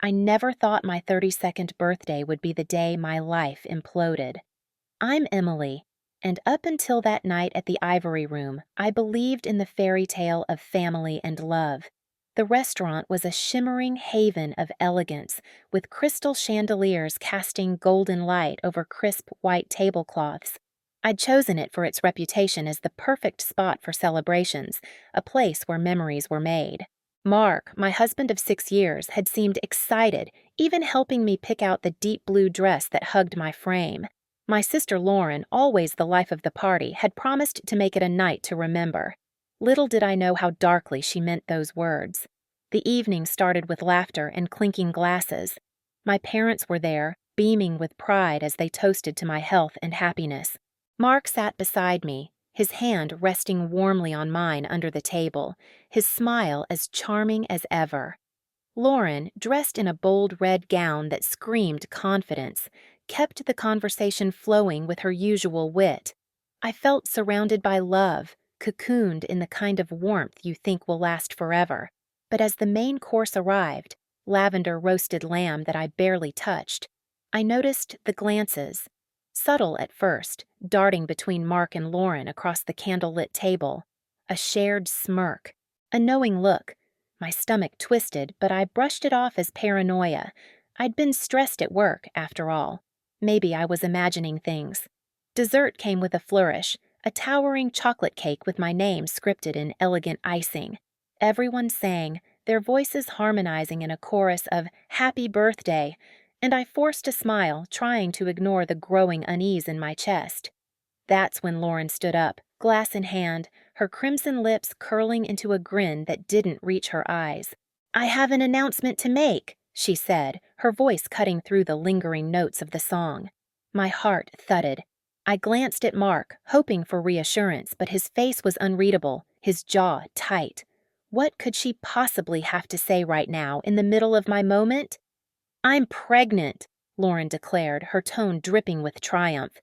I never thought my 32nd birthday would be the day my life imploded. I'm Emily, and up until that night at the Ivory Room, I believed in the fairy tale of family and love. The restaurant was a shimmering haven of elegance, with crystal chandeliers casting golden light over crisp white tablecloths. I'd chosen it for its reputation as the perfect spot for celebrations, a place where memories were made. Mark, my husband of 6 years, had seemed excited, even helping me pick out the deep blue dress that hugged my frame. My sister Lauren, always the life of the party, had promised to make it a night to remember. Little did I know how darkly she meant those words. The evening started with laughter and clinking glasses. My parents were there, beaming with pride as they toasted to my health and happiness. Mark sat beside me, his hand resting warmly on mine under the table, his smile as charming as ever. Lauren, dressed in a bold red gown that screamed confidence, kept the conversation flowing with her usual wit. I felt surrounded by love, cocooned in the kind of warmth you think will last forever. But as the main course arrived, lavender roasted lamb that I barely touched, I noticed the glances, subtle at first, darting between Mark and Lauren across the candlelit table. A shared smirk, a knowing look. My stomach twisted, but I brushed it off as paranoia. I'd been stressed at work, after all. Maybe I was imagining things. Dessert came with a flourish, a towering chocolate cake with my name scripted in elegant icing. Everyone sang, their voices harmonizing in a chorus of "Happy Birthday," and I forced a smile, trying to ignore the growing unease in my chest. That's when Lauren stood up, glass in hand, her crimson lips curling into a grin that didn't reach her eyes. "I have an announcement to make," she said, her voice cutting through the lingering notes of the song. My heart thudded. I glanced at Mark, hoping for reassurance, but his face was unreadable, his jaw tight. What could she possibly have to say right now, in the middle of my moment? "I'm pregnant," Lauren declared, her tone dripping with triumph.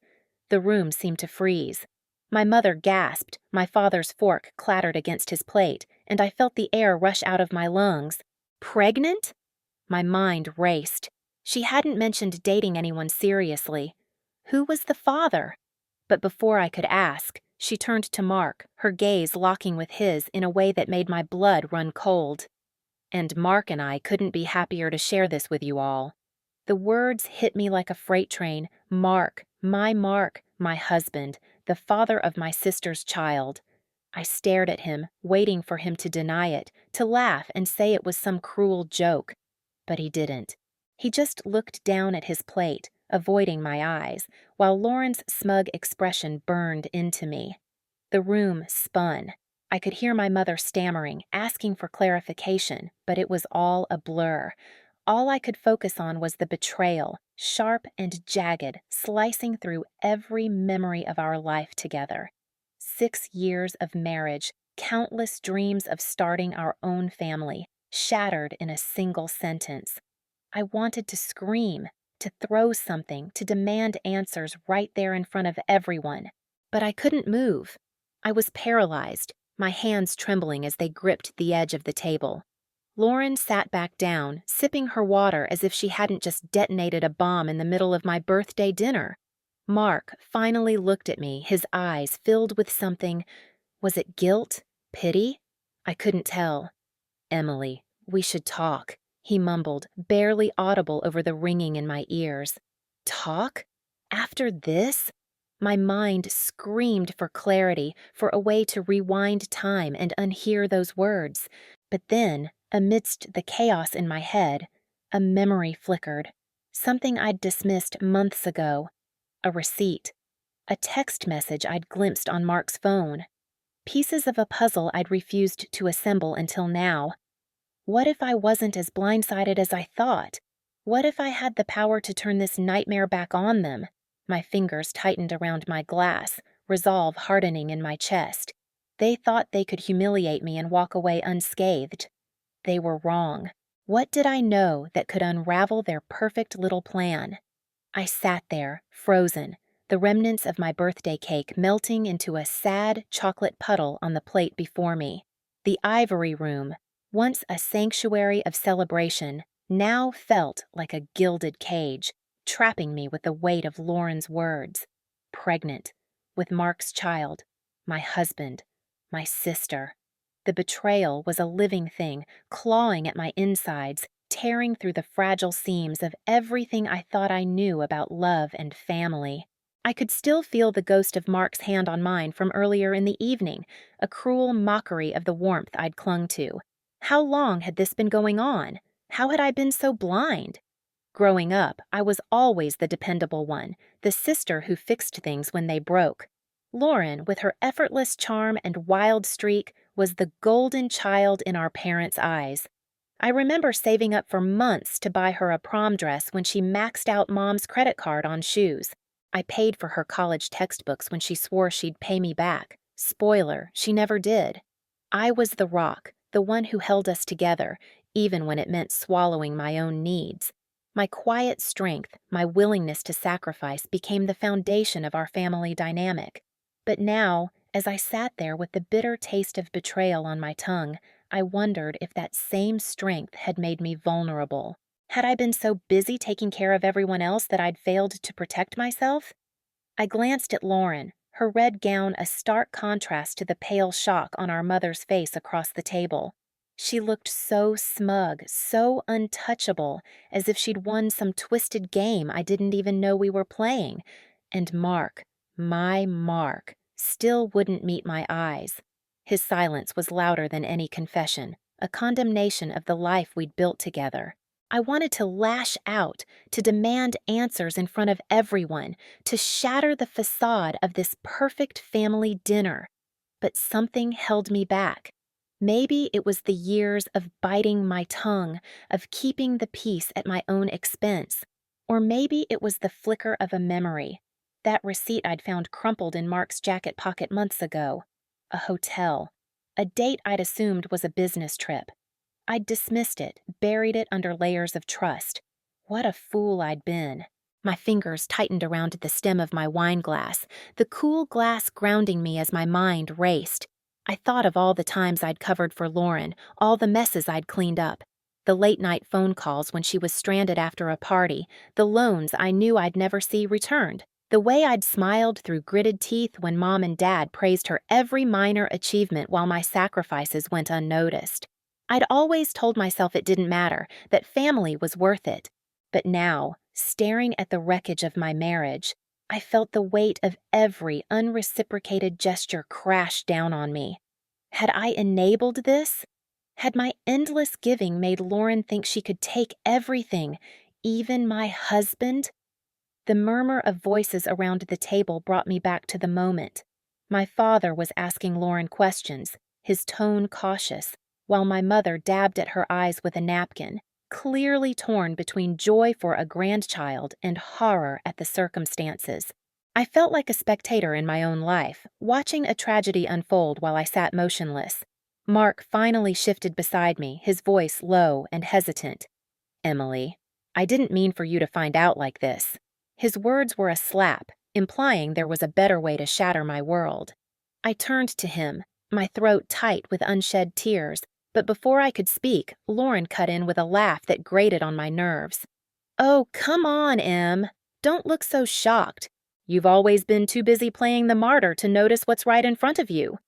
The room seemed to freeze. My mother gasped, my father's fork clattered against his plate, and I felt the air rush out of my lungs. Pregnant? My mind raced. She hadn't mentioned dating anyone seriously. Who was the father? But before I could ask, she turned to Mark, her gaze locking with his in a way that made my blood run cold. "And Mark and I couldn't be happier to share this with you all." The words hit me like a freight train. Mark, my husband, the father of my sister's child. I stared at him, waiting for him to deny it, to laugh and say it was some cruel joke. But he didn't. He just looked down at his plate, avoiding my eyes, while Lauren's smug expression burned into me. The room spun. I could hear my mother stammering, asking for clarification, but it was all a blur. All I could focus on was the betrayal, sharp and jagged, slicing through every memory of our life together. 6 years of marriage, countless dreams of starting our own family, shattered in a single sentence. I wanted to scream, to throw something, to demand answers right there in front of everyone. But I couldn't move. I was paralyzed, my hands trembling as they gripped the edge of the table. Lauren sat back down, sipping her water as if she hadn't just detonated a bomb in the middle of my birthday dinner. Mark finally looked at me, his eyes filled with something. Was it guilt? Pity? I couldn't tell. "Emily, we should talk," he mumbled, barely audible over the ringing in my ears. Talk? After this? My mind screamed for clarity, for a way to rewind time and unhear those words. But then, amidst the chaos in my head, a memory flickered. Something I'd dismissed months ago. A receipt. A text message I'd glimpsed on Mark's phone. Pieces of a puzzle I'd refused to assemble until now. What if I wasn't as blindsided as I thought? What if I had the power to turn this nightmare back on them? My fingers tightened around my glass, resolve hardening in my chest. They thought they could humiliate me and walk away unscathed. They were wrong. What did I know that could unravel their perfect little plan? I sat there, frozen, the remnants of my birthday cake melting into a sad chocolate puddle on the plate before me. The Ivory Room, once a sanctuary of celebration, now felt like a gilded cage, trapping me with the weight of Lauren's words. Pregnant, with Mark's child, my husband, my sister. The betrayal was a living thing, clawing at my insides, tearing through the fragile seams of everything I thought I knew about love and family. I could still feel the ghost of Mark's hand on mine from earlier in the evening, a cruel mockery of the warmth I'd clung to. How long had this been going on? How had I been so blind? Growing up, I was always the dependable one, the sister who fixed things when they broke. Lauren, with her effortless charm and wild streak, was the golden child in our parents' eyes. I remember saving up for months to buy her a prom dress when she maxed out Mom's credit card on shoes. I paid for her college textbooks when she swore she'd pay me back. Spoiler, she never did. I was the rock, the one who held us together, even when it meant swallowing my own needs. My quiet strength, my willingness to sacrifice became the foundation of our family dynamic. But now, as I sat there with the bitter taste of betrayal on my tongue, I wondered if that same strength had made me vulnerable. Had I been so busy taking care of everyone else that I'd failed to protect myself? I glanced at Lauren, her red gown a stark contrast to the pale shock on our mother's face across the table. She looked so smug, so untouchable, as if she'd won some twisted game I didn't even know we were playing. And Mark, my Mark, still wouldn't meet my eyes. His silence was louder than any confession, a condemnation of the life we'd built together. I wanted to lash out, to demand answers in front of everyone, to shatter the facade of this perfect family dinner. But something held me back. Maybe it was the years of biting my tongue, of keeping the peace at my own expense. Or maybe it was the flicker of a memory, that receipt I'd found crumpled in Mark's jacket pocket months ago. A hotel. A date I'd assumed was a business trip. I'd dismissed it, buried it under layers of trust. What a fool I'd been. My fingers tightened around the stem of my wine glass, the cool glass grounding me as my mind raced. I thought of all the times I'd covered for Lauren, all the messes I'd cleaned up. The late-night phone calls when she was stranded after a party, the loans I knew I'd never see returned, the way I'd smiled through gritted teeth when Mom and Dad praised her every minor achievement while my sacrifices went unnoticed. I'd always told myself it didn't matter, that family was worth it. But now, staring at the wreckage of my marriage, I felt the weight of every unreciprocated gesture crash down on me. Had I enabled this? Had my endless giving made Lauren think she could take everything, even my husband? The murmur of voices around the table brought me back to the moment. My father was asking Lauren questions, his tone cautious, while my mother dabbed at her eyes with a napkin, clearly torn between joy for a grandchild and horror at the circumstances. I felt like a spectator in my own life, watching a tragedy unfold while I sat motionless. Mark finally shifted beside me, his voice low and hesitant. "Emily, I didn't mean for you to find out like this." His words were a slap, implying there was a better way to shatter my world. I turned to him, my throat tight with unshed tears, but before I could speak, Lauren cut in with a laugh that grated on my nerves. "Oh, come on, Em. Don't look so shocked. You've always been too busy playing the martyr to notice what's right in front of you."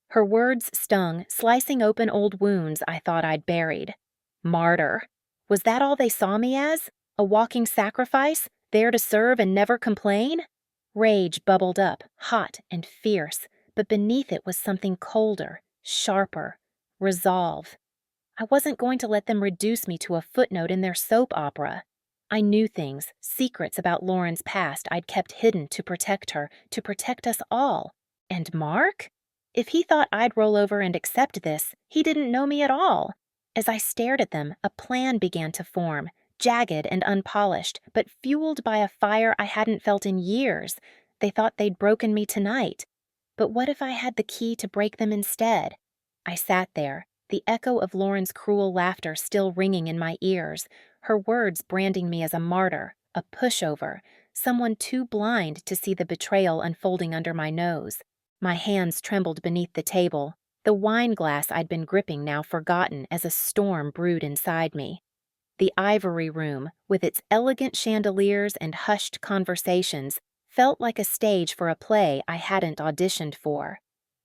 Her words stung, slicing open old wounds I thought I'd buried. Martyr. Was that all they saw me as? A walking sacrifice, there to serve and never complain? Rage bubbled up, hot and fierce, but beneath it was something colder, sharper. Resolve. I wasn't going to let them reduce me to a footnote in their soap opera. I knew things, secrets about Lauren's past I'd kept hidden to protect her, to protect us all. And Mark? If he thought I'd roll over and accept this, he didn't know me at all. As I stared at them, a plan began to form, jagged and unpolished, but fueled by a fire I hadn't felt in years. They thought they'd broken me tonight. But what if I had the key to break them instead? I sat there, the echo of Lauren's cruel laughter still ringing in my ears, her words branding me as a martyr, a pushover, someone too blind to see the betrayal unfolding under my nose. My hands trembled beneath the table, the wine glass I'd been gripping now forgotten as a storm brewed inside me. The ivory room, with its elegant chandeliers and hushed conversations, felt like a stage for a play I hadn't auditioned for.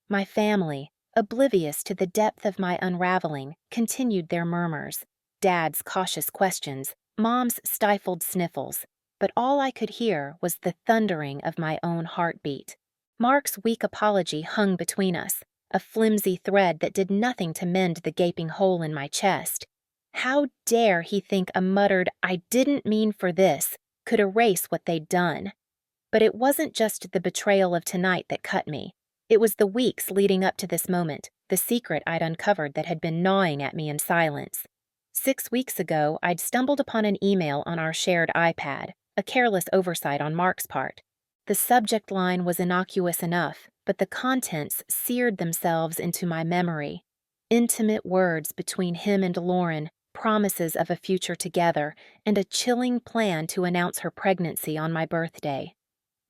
My family, oblivious to the depth of my unraveling, continued their murmurs. Dad's cautious questions, Mom's stifled sniffles, but all I could hear was the thundering of my own heartbeat. Mark's weak apology hung between us, a flimsy thread that did nothing to mend the gaping hole in my chest. How dare he think a muttered, "I didn't mean for this," could erase what they'd done? But it wasn't just the betrayal of tonight that cut me. It was the weeks leading up to this moment, the secret I'd uncovered that had been gnawing at me in silence. 6 weeks ago, I'd stumbled upon an email on our shared iPad, a careless oversight on Mark's part. The subject line was innocuous enough, but the contents seared themselves into my memory. Intimate words between him and Lauren, promises of a future together, and a chilling plan to announce her pregnancy on my birthday.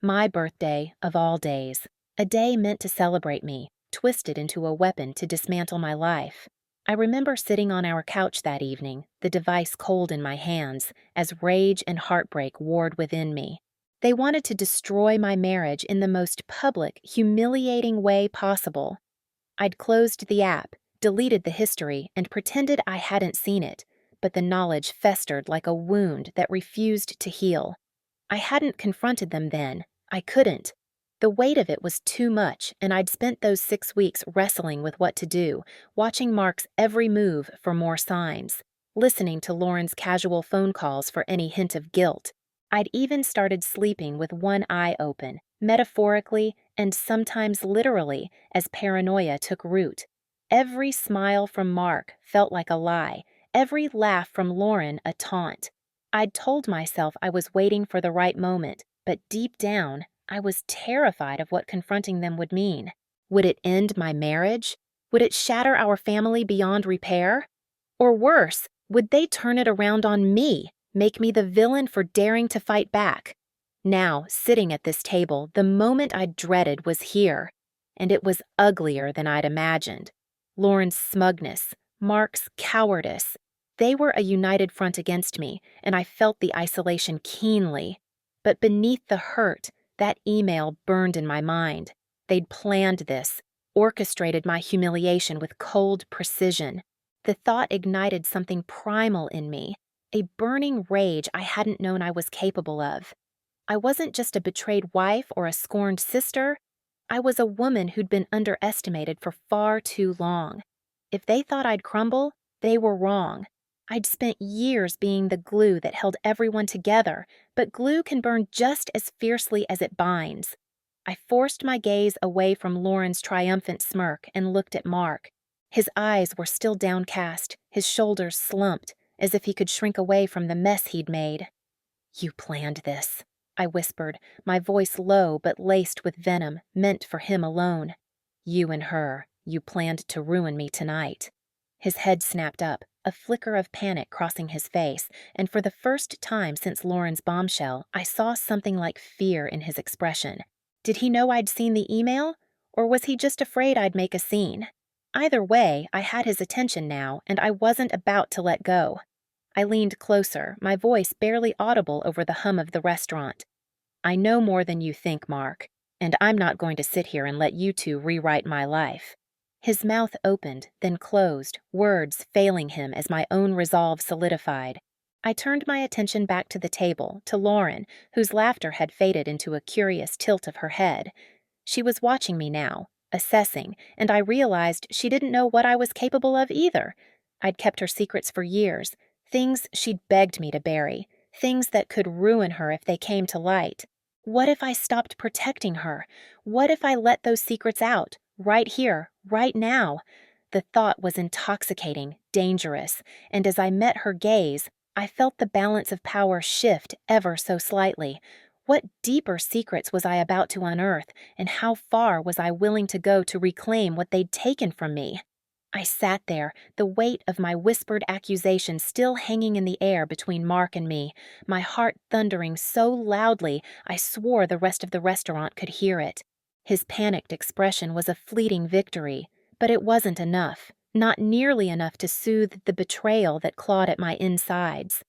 My birthday of all days. A day meant to celebrate me, twisted into a weapon to dismantle my life. I remember sitting on our couch that evening, the device cold in my hands, as rage and heartbreak warred within me. They wanted to destroy my marriage in the most public, humiliating way possible. I'd closed the app, deleted the history, and pretended I hadn't seen it, but the knowledge festered like a wound that refused to heal. I hadn't confronted them then. I couldn't. The weight of it was too much, and I'd spent those 6 weeks wrestling with what to do, watching Mark's every move for more signs, listening to Lauren's casual phone calls for any hint of guilt. I'd even started sleeping with one eye open, metaphorically and sometimes literally, as paranoia took root. Every smile from Mark felt like a lie, every laugh from Lauren a taunt. I'd told myself I was waiting for the right moment, but deep down, I was terrified of what confronting them would mean. Would it end my marriage? Would it shatter our family beyond repair? Or worse, would they turn it around on me, make me the villain for daring to fight back? Now, sitting at this table, the moment I dreaded was here, and it was uglier than I'd imagined. Lauren's smugness, Mark's cowardice. They were a united front against me, and I felt the isolation keenly. But beneath the hurt, that email burned in my mind. They'd planned this, orchestrated my humiliation with cold precision. The thought ignited something primal in me, a burning rage I hadn't known I was capable of. I wasn't just a betrayed wife or a scorned sister. I was a woman who'd been underestimated for far too long. If they thought I'd crumble, they were wrong. I'd spent years being the glue that held everyone together, but glue can burn just as fiercely as it binds. I forced my gaze away from Lauren's triumphant smirk and looked at Mark. His eyes were still downcast, his shoulders slumped, as if he could shrink away from the mess he'd made. "You planned this," I whispered, my voice low but laced with venom, meant for him alone. "You and her, you planned to ruin me tonight." His head snapped up, a flicker of panic crossing his face, and for the first time since Lauren's bombshell, I saw something like fear in his expression. Did he know I'd seen the email, or was he just afraid I'd make a scene? Either way, I had his attention now, and I wasn't about to let go. I leaned closer, my voice barely audible over the hum of the restaurant. "I know more than you think, Mark, and I'm not going to sit here and let you two rewrite my life." His mouth opened, then closed, words failing him as my own resolve solidified. I turned my attention back to the table, to Lauren, whose laughter had faded into a curious tilt of her head. She was watching me now, assessing, and I realized she didn't know what I was capable of either. I'd kept her secrets for years, things she'd begged me to bury, things that could ruin her if they came to light. What if I stopped protecting her? What if I let those secrets out, right here, right now? The thought was intoxicating, dangerous, and as I met her gaze, I felt the balance of power shift ever so slightly. What deeper secrets was I about to unearth, and how far was I willing to go to reclaim what they'd taken from me? I sat there, the weight of my whispered accusation still hanging in the air between Mark and me, my heart thundering so loudly I swore the rest of the restaurant could hear it. His panicked expression was a fleeting victory, but it wasn't enough, not nearly enough to soothe the betrayal that clawed at my insides.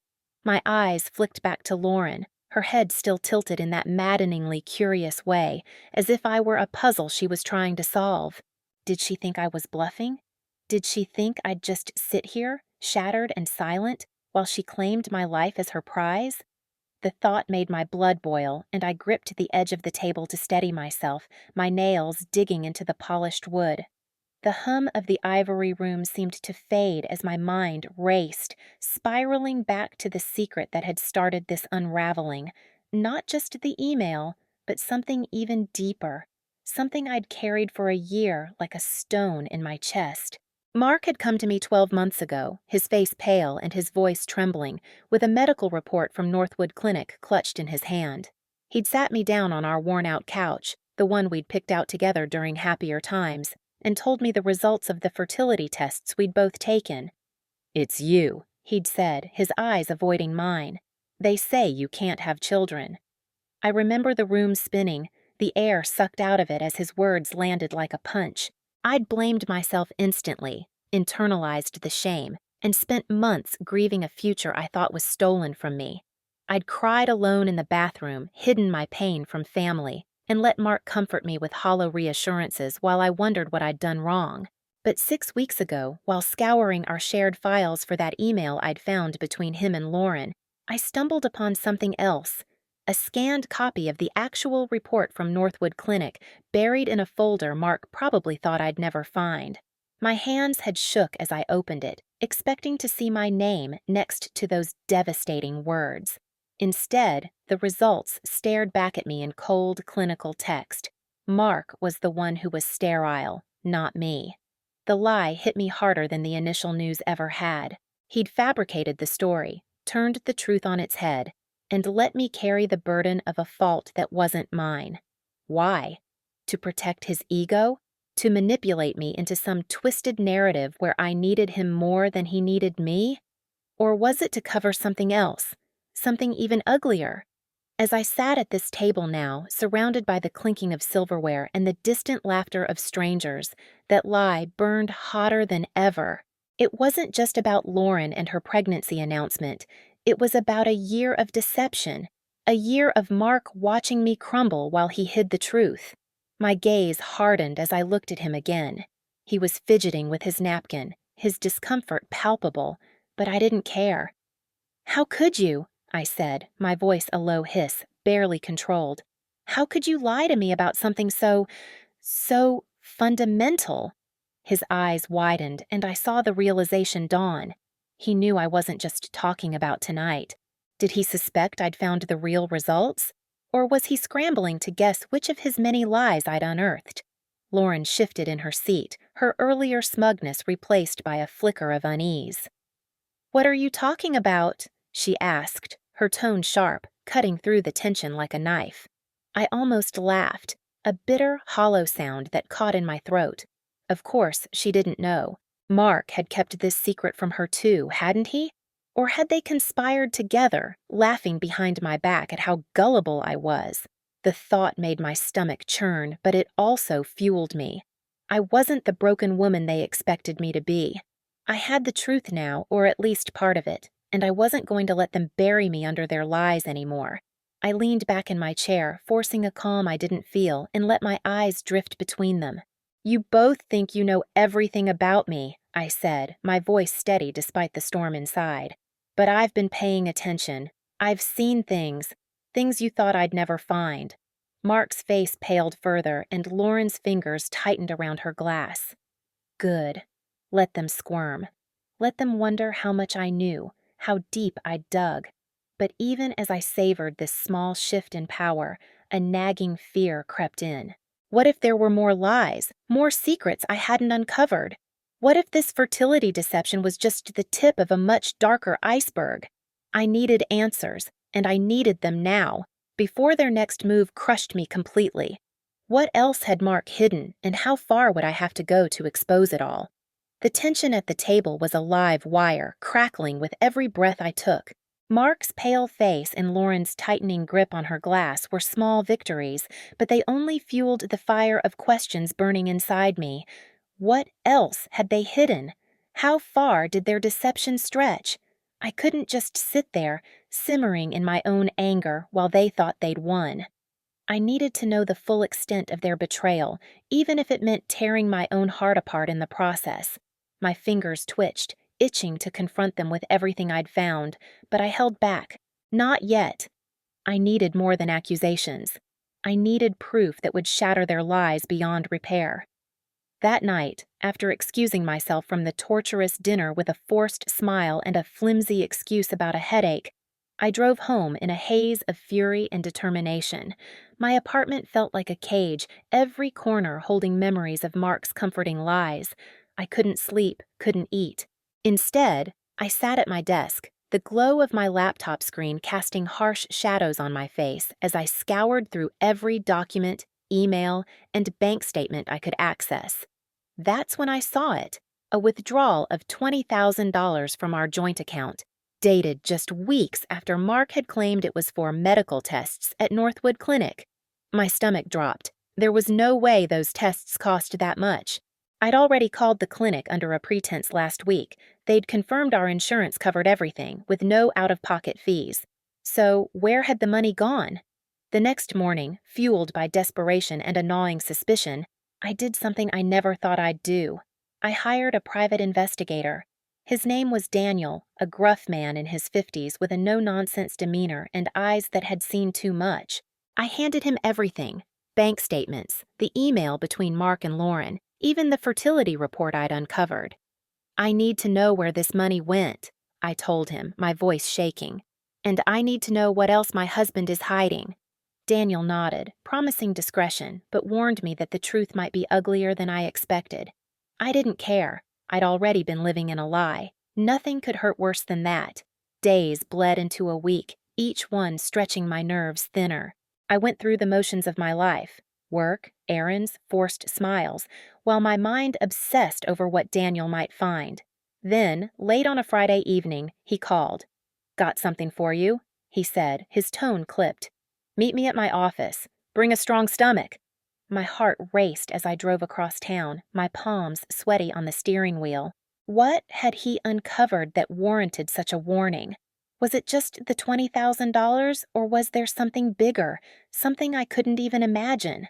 My eyes flicked back to Lauren, her head still tilted in that maddeningly curious way, as if I were a puzzle she was trying to solve. Did she think I was bluffing? Did she think I'd just sit here, shattered and silent, while she claimed my life as her prize? The thought made my blood boil, and I gripped the edge of the table to steady myself, my nails digging into the polished wood. The hum of the ivory room seemed to fade as my mind raced, spiraling back to the secret that had started this unraveling. Not just the email, but something even deeper. Something I'd carried for a year like a stone in my chest. Mark had come to me 12 months ago, his face pale and his voice trembling, with a medical report from Northwood Clinic clutched in his hand. He'd sat me down on our worn-out couch, the one we'd picked out together during happier times, and told me the results of the fertility tests we'd both taken. "It's you," he'd said, his eyes avoiding mine. "They say you can't have children." I remember the room spinning, the air sucked out of it as his words landed like a punch. I'd blamed myself instantly, internalized the shame, and spent months grieving a future I thought was stolen from me. I'd cried alone in the bathroom, hidden my pain from family, and let Mark comfort me with hollow reassurances while I wondered what I'd done wrong. But 6 weeks ago, while scouring our shared files for that email I'd found between him and Lauren, I stumbled upon something else. A scanned copy of the actual report from Northwood Clinic, buried in a folder Mark probably thought I'd never find. My hands had shook as I opened it, expecting to see my name next to those devastating words. Instead, the results stared back at me in cold clinical text. Mark was the one who was sterile, not me. The lie hit me harder than the initial news ever had. He'd fabricated the story, turned the truth on its head, and let me carry the burden of a fault that wasn't mine. Why? To protect his ego? To manipulate me into some twisted narrative where I needed him more than he needed me? Or was it to cover something else? Something even uglier? As I sat at this table now, surrounded by the clinking of silverware and the distant laughter of strangers, that lie burned hotter than ever. It wasn't just about Lauren and her pregnancy announcement. It was about a year of deception, a year of Mark watching me crumble while he hid the truth. My gaze hardened as I looked at him again. He was fidgeting with his napkin, his discomfort palpable, but I didn't care. "How could you?" I said, my voice a low hiss, barely controlled. "How could you lie to me about something so fundamental?" His eyes widened, and I saw the realization dawn. He knew I wasn't just talking about tonight. Did he suspect I'd found the real results? Or was he scrambling to guess which of his many lies I'd unearthed? Lauren shifted in her seat, her earlier smugness replaced by a flicker of unease. "What are you talking about?" she asked, her tone sharp, cutting through the tension like a knife. I almost laughed, a bitter, hollow sound that caught in my throat. Of course, she didn't know. Mark had kept this secret from her too, hadn't he? Or had they conspired together, laughing behind my back at how gullible I was? The thought made my stomach churn, but it also fueled me. I wasn't the broken woman they expected me to be. I had the truth now, or at least part of it, and I wasn't going to let them bury me under their lies anymore. I leaned back in my chair, forcing a calm I didn't feel, and let my eyes drift between them. "You both think you know everything about me," I said, my voice steady despite the storm inside. "But I've been paying attention. I've seen things you thought I'd never find." Mark's face paled further, and Lauren's fingers tightened around her glass. Good. Let them squirm. Let them wonder how much I knew, how deep I'd dug. But even as I savored this small shift in power, a nagging fear crept in. What if there were more lies, more secrets I hadn't uncovered? What if this fertility deception was just the tip of a much darker iceberg? I needed answers, and I needed them now, before their next move crushed me completely. What else had Mark hidden, and how far would I have to go to expose it all? The tension at the table was a live wire, crackling with every breath I took. Mark's pale face and Lauren's tightening grip on her glass were small victories, but they only fueled the fire of questions burning inside me. What else had they hidden? How far did their deception stretch? I couldn't just sit there, simmering in my own anger while they thought they'd won. I needed to know the full extent of their betrayal, even if it meant tearing my own heart apart in the process. My fingers twitched, itching to confront them with everything I'd found, but I held back. Not yet. I needed more than accusations. I needed proof that would shatter their lies beyond repair. That night, after excusing myself from the torturous dinner with a forced smile and a flimsy excuse about a headache, I drove home in a haze of fury and determination. My apartment felt like a cage, every corner holding memories of Mark's comforting lies. I couldn't sleep, couldn't eat. Instead, I sat at my desk, the glow of my laptop screen casting harsh shadows on my face as I scoured through every document, email, and bank statement I could access. That's when I saw it, a withdrawal of $20,000 from our joint account, dated just weeks after Mark had claimed it was for medical tests at Northwood Clinic. My stomach dropped. There was no way those tests cost that much. I'd already called the clinic under a pretense last week. They'd confirmed our insurance covered everything, with no out-of-pocket fees. So where had the money gone? The next morning, fueled by desperation and a gnawing suspicion, I did something I never thought I'd do. I hired a private investigator. His name was Daniel, a gruff man in his 50s with a no-nonsense demeanor and eyes that had seen too much. I handed him everything: bank statements, the email between Mark and Lauren, even the fertility report I'd uncovered. "I need to know where this money went," I told him, my voice shaking. "And I need to know what else my husband is hiding." Daniel nodded, promising discretion, but warned me that the truth might be uglier than I expected. I didn't care. I'd already been living in a lie. Nothing could hurt worse than that. Days bled into a week, each one stretching my nerves thinner. I went through the motions of my life: work, errands, forced smiles, while my mind obsessed over what Daniel might find. Then, late on a Friday evening, he called. "Got something for you," he said, his tone clipped. "Meet me at my office. Bring a strong stomach." My heart raced as I drove across town, my palms sweaty on the steering wheel. What had he uncovered that warranted such a warning? Was it just the $20,000, or was there something bigger, something I couldn't even imagine?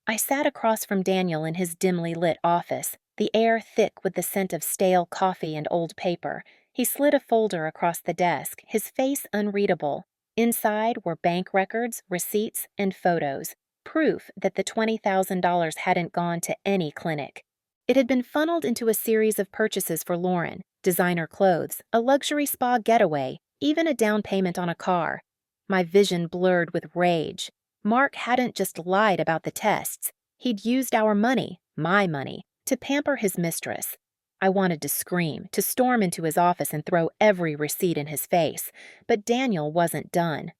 I sat across from Daniel in his dimly lit office, the air thick with the scent of stale coffee and old paper. He slid a folder across the desk, his face unreadable. Inside were bank records, receipts, and photos, proof that the $20,000 hadn't gone to any clinic. It had been funneled into a series of purchases for Lauren: designer clothes, a luxury spa getaway, even a down payment on a car. My vision blurred with rage. Mark hadn't just lied about the tests. He'd used our money, my money, to pamper his mistress. I wanted to scream, to storm into his office and throw every receipt in his face, but Daniel wasn't done.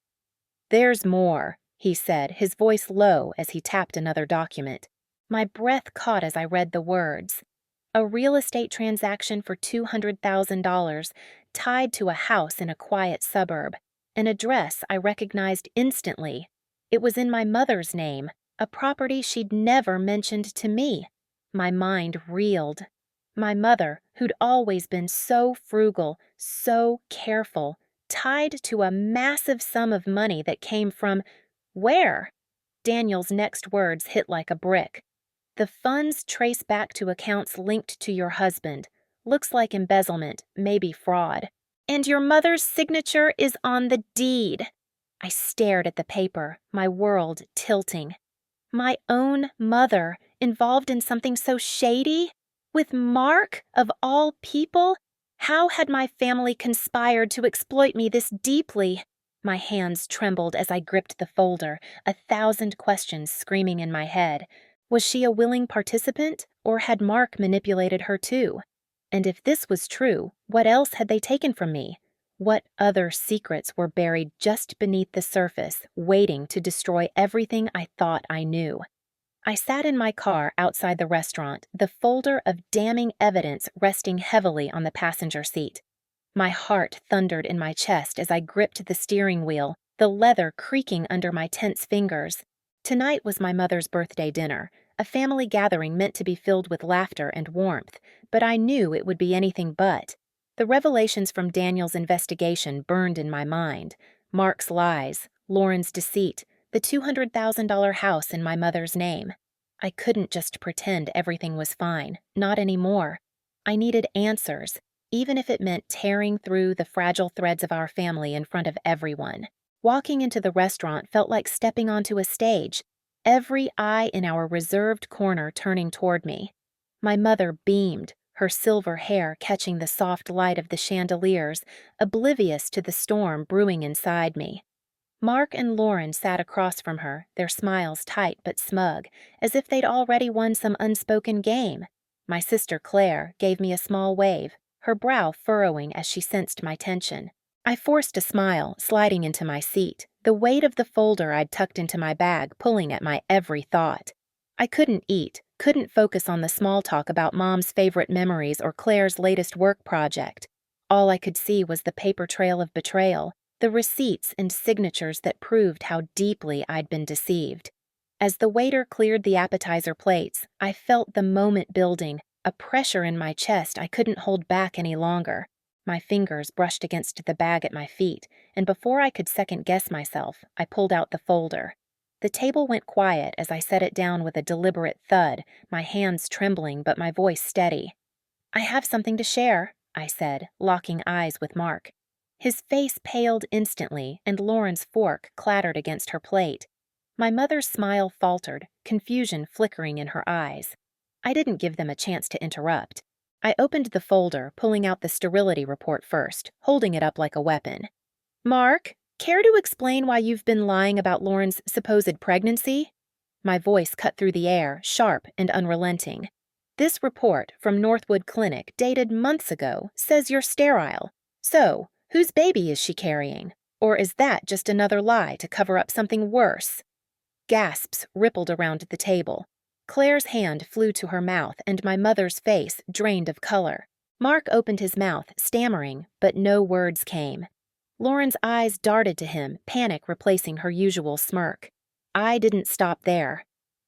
"There's more," he said, his voice low as he tapped another document. My breath caught as I read the words. A real estate transaction for $200,000, tied to a house in a quiet suburb. An address I recognized instantly. It was in my mother's name, a property she'd never mentioned to me. My mind reeled. My mother, who'd always been so frugal, so careful, tied to a massive sum of money that came from where? Daniel's next words hit like a brick. "The funds trace back to accounts linked to your husband. Looks like embezzlement, maybe fraud. And your mother's signature is on the deed." I stared at the paper, my world tilting. My own mother, involved in something so shady? With Mark, of all people? How had my family conspired to exploit me this deeply? My hands trembled as I gripped the folder, 1,000 questions screaming in my head. Was she a willing participant, or had Mark manipulated her too? And if this was true, what else had they taken from me? What other secrets were buried just beneath the surface, waiting to destroy everything I thought I knew? I sat in my car outside the restaurant, the folder of damning evidence resting heavily on the passenger seat. My heart thundered in my chest as I gripped the steering wheel, the leather creaking under my tense fingers. Tonight was my mother's birthday dinner, a family gathering meant to be filled with laughter and warmth, but I knew it would be anything but. The revelations from Daniel's investigation burned in my mind. Mark's lies, Lauren's deceit, the $200,000 house in my mother's name. I couldn't just pretend everything was fine, not anymore. I needed answers, even if it meant tearing through the fragile threads of our family in front of everyone. Walking into the restaurant felt like stepping onto a stage, every eye in our reserved corner turning toward me. My mother beamed, her silver hair catching the soft light of the chandeliers, oblivious to the storm brewing inside me. Mark and Lauren sat across from her, their smiles tight but smug, as if they'd already won some unspoken game. My sister Claire gave me a small wave, her brow furrowing as she sensed my tension. I forced a smile, sliding into my seat, the weight of the folder I'd tucked into my bag pulling at my every thought. I couldn't eat, couldn't focus on the small talk about Mom's favorite memories or Claire's latest work project. All I could see was the paper trail of betrayal, the receipts and signatures that proved how deeply I'd been deceived. As the waiter cleared the appetizer plates, I felt the moment building, a pressure in my chest I couldn't hold back any longer. My fingers brushed against the bag at my feet, and before I could second-guess myself, I pulled out the folder. The table went quiet as I set it down with a deliberate thud, my hands trembling but my voice steady. "I have something to share," I said, locking eyes with Mark. His face paled instantly, and Lauren's fork clattered against her plate. My mother's smile faltered, confusion flickering in her eyes. I didn't give them a chance to interrupt. I opened the folder, pulling out the sterility report first, holding it up like a weapon. "Mark, care to explain why you've been lying about Lauren's supposed pregnancy?" My voice cut through the air, sharp and unrelenting. "This report from Northwood Clinic, dated months ago, says you're sterile. So, whose baby is she carrying? Or is that just another lie to cover up something worse?" Gasps rippled around the table. Claire's hand flew to her mouth, and my mother's face drained of color. Mark opened his mouth, stammering, but no words came. Lauren's eyes darted to him, panic replacing her usual smirk. I didn't stop there.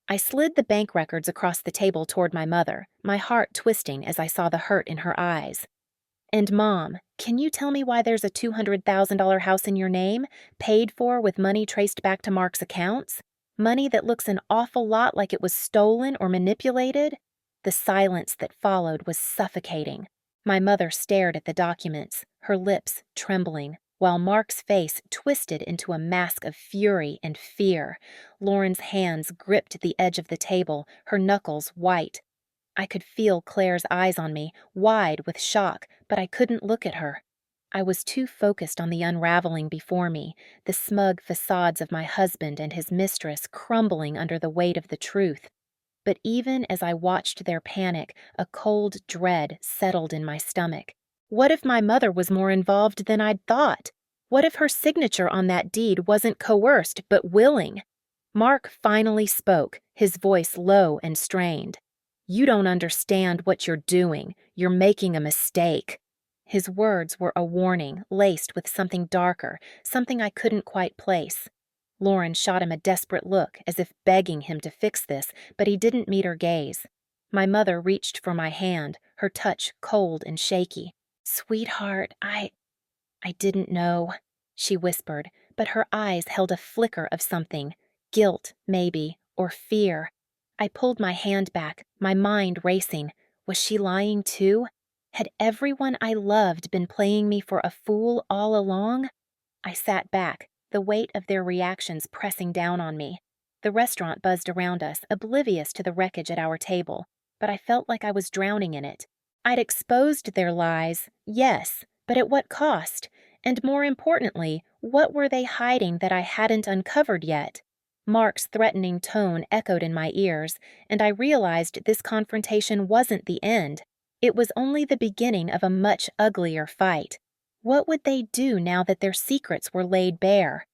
I slid the bank records across the table toward my mother, my heart twisting as I saw the hurt in her eyes. "And Mom, can you tell me why there's a $200,000 house in your name, paid for with money traced back to Mark's accounts? Money that looks an awful lot like it was stolen or manipulated?" The silence that followed was suffocating. My mother stared at the documents, her lips trembling, while Mark's face twisted into a mask of fury and fear. Lauren's hands gripped the edge of the table, her knuckles white. I could feel Claire's eyes on me, wide with shock, but I couldn't look at her. I was too focused on the unraveling before me, the smug facades of my husband and his mistress crumbling under the weight of the truth. But even as I watched their panic, a cold dread settled in my stomach. What if my mother was more involved than I'd thought? What if her signature on that deed wasn't coerced, but willing? Mark finally spoke, his voice low and strained. "You don't understand what you're doing. You're making a mistake." His words were a warning, laced with something darker, something I couldn't quite place. Lauren shot him a desperate look, as if begging him to fix this, but he didn't meet her gaze. My mother reached for my hand, her touch cold and shaky. "Sweetheart, I didn't know," she whispered, but her eyes held a flicker of something, guilt, maybe, or fear. I pulled my hand back, my mind racing. Was she lying too? Had everyone I loved been playing me for a fool all along? I sat back, the weight of their reactions pressing down on me. The restaurant buzzed around us, oblivious to the wreckage at our table, but I felt like I was drowning in it. I'd exposed their lies, yes, but at what cost? And more importantly, what were they hiding that I hadn't uncovered yet? Mark's threatening tone echoed in my ears, and I realized this confrontation wasn't the end. It was only the beginning of a much uglier fight. What would they do now that their secrets were laid bare?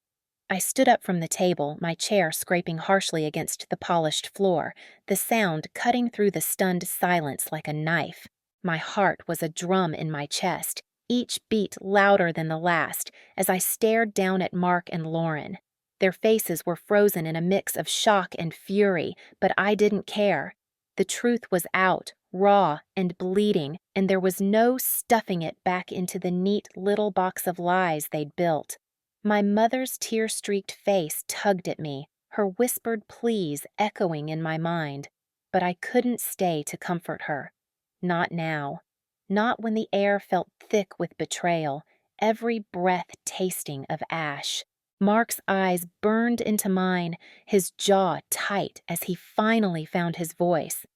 I stood up from the table, my chair scraping harshly against the polished floor, the sound cutting through the stunned silence like a knife. My heart was a drum in my chest, each beat louder than the last, as I stared down at Mark and Lauren. Their faces were frozen in a mix of shock and fury, but I didn't care. The truth was out, raw and bleeding, and there was no stuffing it back into the neat little box of lies they'd built. My mother's tear-streaked face tugged at me, her whispered pleas echoing in my mind. But I couldn't stay to comfort her. Not now. Not when the air felt thick with betrayal, every breath tasting of ash. Mark's eyes burned into mine, his jaw tight as he finally found his voice.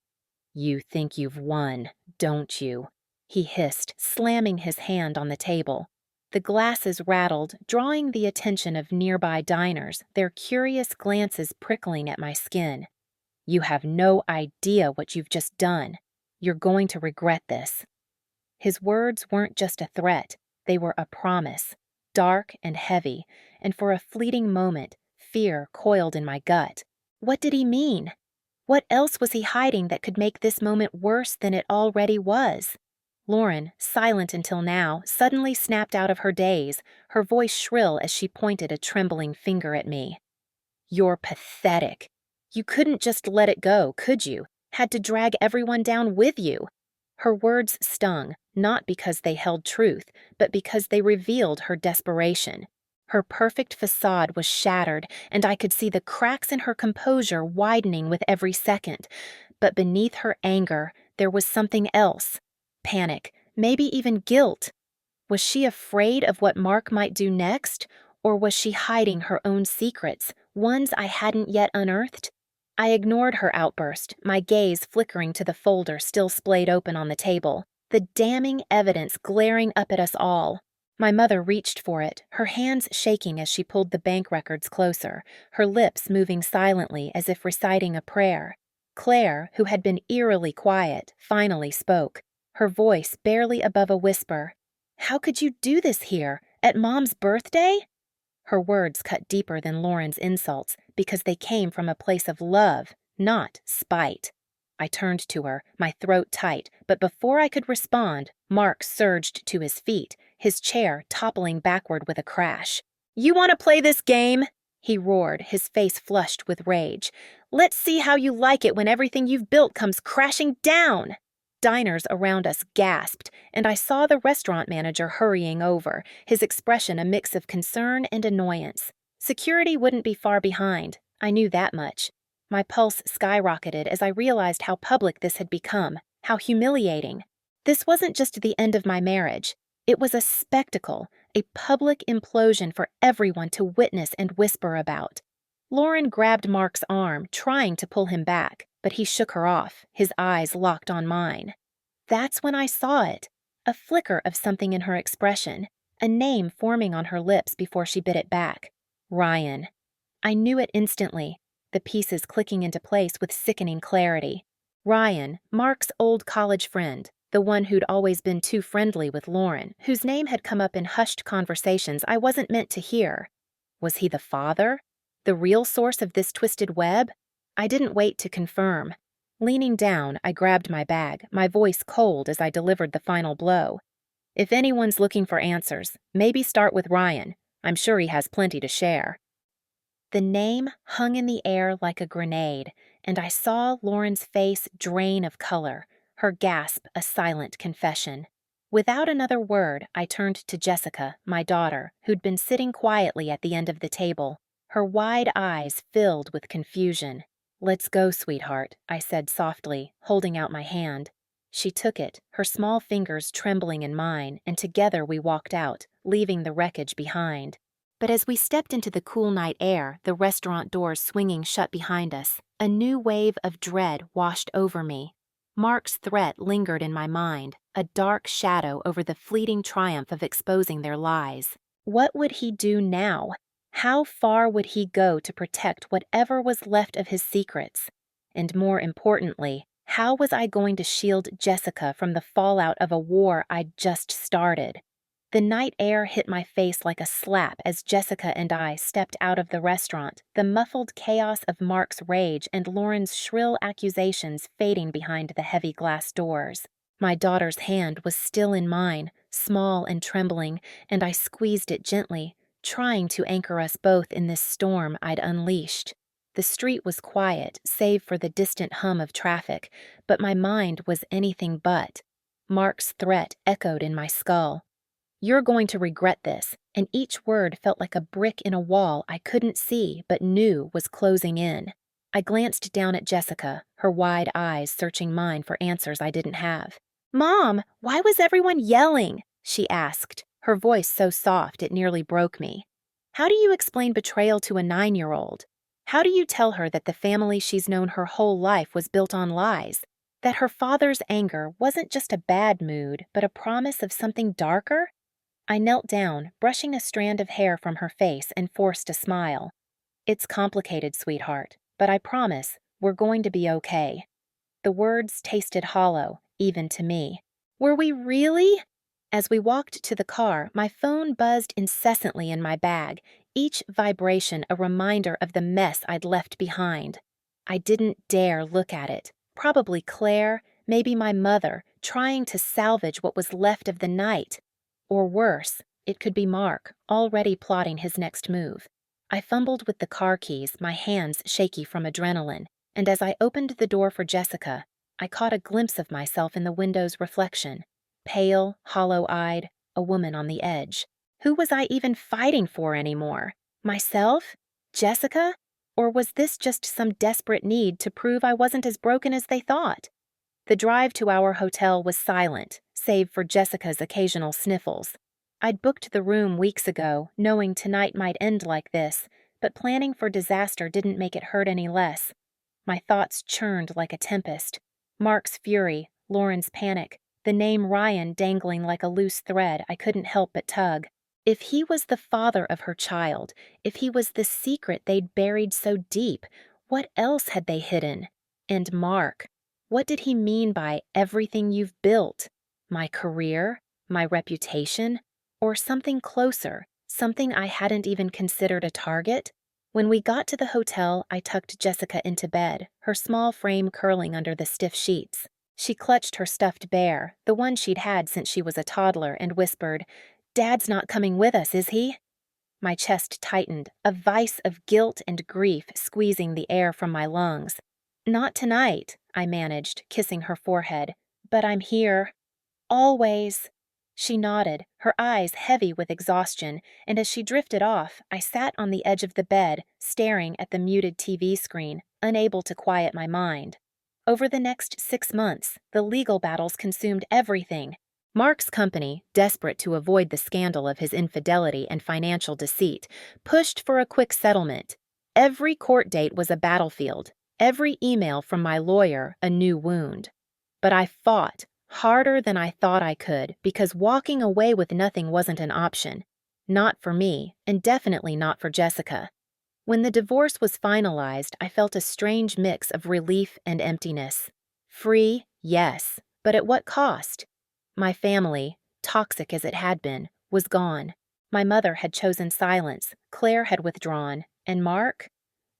"You think you've won, don't you?" he hissed, slamming his hand on the table. The glasses rattled, drawing the attention of nearby diners, their curious glances prickling at my skin. "You have no idea what you've just done. You're going to regret this." His words weren't just a threat, they were a promise, dark and heavy, and for a fleeting moment, fear coiled in my gut. What did he mean? What else was he hiding that could make this moment worse than it already was? Lauren, silent until now, suddenly snapped out of her daze, her voice shrill as she pointed a trembling finger at me. "You're pathetic. You couldn't just let it go, could you? Had to drag everyone down with you." Her words stung, not because they held truth, but because they revealed her desperation. Her perfect facade was shattered, and I could see the cracks in her composure widening with every second. But beneath her anger, there was something else. Panic, maybe even guilt. Was she afraid of what Mark might do next? Or was she hiding her own secrets, ones I hadn't yet unearthed? I ignored her outburst, my gaze flickering to the folder still splayed open on the table, the damning evidence glaring up at us all. My mother reached for it, her hands shaking as she pulled the bank records closer, her lips moving silently as if reciting a prayer. Claire, who had been eerily quiet, finally spoke, her voice barely above a whisper. "How could you do this here, at Mom's birthday?" Her words cut deeper than Lauren's insults because they came from a place of love, not spite. I turned to her, my throat tight, but before I could respond, Mark surged to his feet, his chair toppling backward with a crash. "You want to play this game?" he roared, his face flushed with rage. "Let's see how you like it when everything you've built comes crashing down." Diners around us gasped, and I saw the restaurant manager hurrying over, his expression a mix of concern and annoyance. Security wouldn't be far behind, I knew that much. My pulse skyrocketed as I realized how public this had become, how humiliating. This wasn't just the end of my marriage. It was a spectacle, a public implosion for everyone to witness and whisper about. Lauren grabbed Mark's arm, trying to pull him back, but he shook her off, his eyes locked on mine. That's when I saw it, a flicker of something in her expression, a name forming on her lips before she bit it back. Ryan. I knew it instantly, the pieces clicking into place with sickening clarity. Ryan, Mark's old college friend, the one who'd always been too friendly with Lauren, whose name had come up in hushed conversations I wasn't meant to hear. Was he the father? The real source of this twisted web? I didn't wait to confirm. Leaning down, I grabbed my bag, my voice cold as I delivered the final blow. "If anyone's looking for answers, maybe start with Ryan. I'm sure he has plenty to share." The name hung in the air like a grenade, and I saw Lauren's face drain of color, her gasp a silent confession. Without another word, I turned to Jessica, my daughter, who'd been sitting quietly at the end of the table, her wide eyes filled with confusion. "Let's go, sweetheart," I said softly, holding out my hand. She took it, her small fingers trembling in mine, and together we walked out, leaving the wreckage behind. But as we stepped into the cool night air, the restaurant doors swinging shut behind us, a new wave of dread washed over me. Mark's threat lingered in my mind, a dark shadow over the fleeting triumph of exposing their lies. What would he do now? How far would he go to protect whatever was left of his secrets? And more importantly, how was I going to shield Jessica from the fallout of a war I'd just started? The night air hit my face like a slap as Jessica and I stepped out of the restaurant, the muffled chaos of Mark's rage and Lauren's shrill accusations fading behind the heavy glass doors. My daughter's hand was still in mine, small and trembling, and I squeezed it gently, trying to anchor us both in this storm I'd unleashed. The street was quiet, save for the distant hum of traffic, but my mind was anything but. Mark's threat echoed in my skull. "You're going to regret this," and each word felt like a brick in a wall I couldn't see but knew was closing in. I glanced down at Jessica, her wide eyes searching mine for answers I didn't have. "Mom, why was everyone yelling?" she asked, her voice so soft it nearly broke me. How do you explain betrayal to a 9-year-old? How do you tell her that the family she's known her whole life was built on lies? That her father's anger wasn't just a bad mood, but a promise of something darker? I knelt down, brushing a strand of hair from her face, and forced a smile. "It's complicated, sweetheart, but I promise we're going to be okay." The words tasted hollow, even to me. Were we really? As we walked to the car, my phone buzzed incessantly in my bag, each vibration a reminder of the mess I'd left behind. I didn't dare look at it. Probably Claire, maybe my mother, trying to salvage what was left of the night. Or worse, it could be Mark, already plotting his next move. I fumbled with the car keys, my hands shaky from adrenaline, and as I opened the door for Jessica, I caught a glimpse of myself in the window's reflection. Pale, hollow-eyed, a woman on the edge. Who was I even fighting for anymore? Myself? Jessica? Or was this just some desperate need to prove I wasn't as broken as they thought? The drive to our hotel was silent, save for Jessica's occasional sniffles. I'd booked the room weeks ago, knowing tonight might end like this, but planning for disaster didn't make it hurt any less. My thoughts churned like a tempest. Mark's fury, Lauren's panic, the name Ryan dangling like a loose thread I couldn't help but tug. If he was the father of her child, if he was the secret they'd buried so deep, what else had they hidden? And Mark, what did he mean by everything you've built? My career? My reputation? Or something closer, something I hadn't even considered a target? When we got to the hotel, I tucked Jessica into bed, her small frame curling under the stiff sheets. She clutched her stuffed bear, the one she'd had since she was a toddler, and whispered, "Dad's not coming with us, is he?" My chest tightened, a vice of guilt and grief squeezing the air from my lungs. "Not tonight," I managed, kissing her forehead. "But I'm here. Always." She nodded, her eyes heavy with exhaustion, and as she drifted off, I sat on the edge of the bed, staring at the muted TV screen, unable to quiet my mind. Over the next 6 months, the legal battles consumed everything. Mark's company, desperate to avoid the scandal of his infidelity and financial deceit, pushed for a quick settlement. Every court date was a battlefield, every email from my lawyer a new wound. But I fought, harder than I thought I could, because walking away with nothing wasn't an option. Not for me, and definitely not for Jessica. When the divorce was finalized, I felt a strange mix of relief and emptiness. Free, yes, but at what cost? My family, toxic as it had been, was gone. My mother had chosen silence, Claire had withdrawn, and Mark?